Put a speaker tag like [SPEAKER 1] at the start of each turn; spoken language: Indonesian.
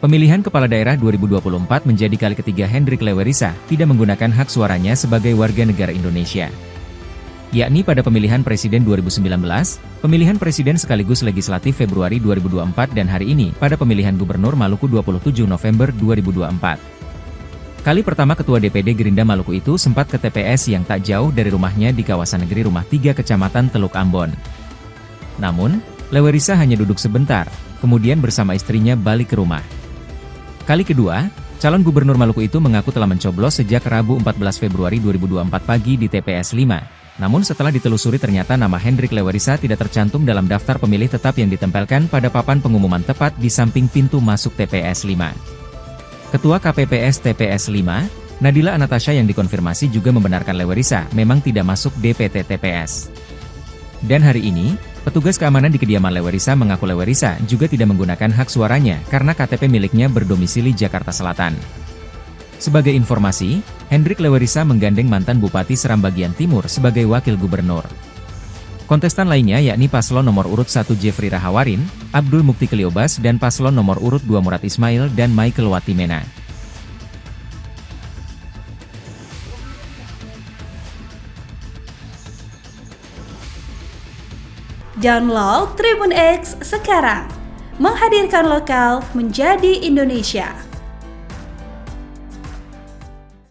[SPEAKER 1] Pemilihan Kepala Daerah 2024 menjadi kali ketiga Hendrik Lewerisa tidak menggunakan hak suaranya sebagai warga negara Indonesia. Yakni pada pemilihan Presiden 2019, pemilihan Presiden sekaligus Legislatif Februari 2024 dan hari ini pada pemilihan Gubernur Maluku 27 November 2024. Kali pertama Ketua DPD Gerindra Maluku itu sempat ke TPS yang tak jauh dari rumahnya di kawasan Negeri Rumah 3 Kecamatan Teluk Ambon. Namun, Lewerisa hanya duduk sebentar, kemudian bersama istrinya balik ke rumah. Kali kedua, calon gubernur Maluku itu mengaku telah mencoblos sejak Rabu 14 Februari 2024 pagi di TPS 5. Namun setelah ditelusuri ternyata nama Hendrik Lewerisa tidak tercantum dalam daftar pemilih tetap yang ditempelkan pada papan pengumuman tepat di samping pintu masuk TPS 5. Ketua KPPS TPS 5, Nadila Anatasha yang dikonfirmasi juga membenarkan Lewerisa memang tidak masuk DPT TPS. Dan hari ini, petugas keamanan di kediaman Lewerisa mengaku Lewerisa juga tidak menggunakan hak suaranya karena KTP miliknya berdomisili Jakarta Selatan. Sebagai informasi, Hendrik Lewerisa menggandeng mantan Bupati Seram Bagian Timur sebagai wakil gubernur. Kontestan lainnya yakni paslon nomor urut 1 Jeffrey Rahawarin, Abdul Mukti Keliobas dan paslon nomor urut 2 Murad Ismail dan Michael Watimena.
[SPEAKER 2] Download Tribun X sekarang, menghadirkan lokal menjadi Indonesia.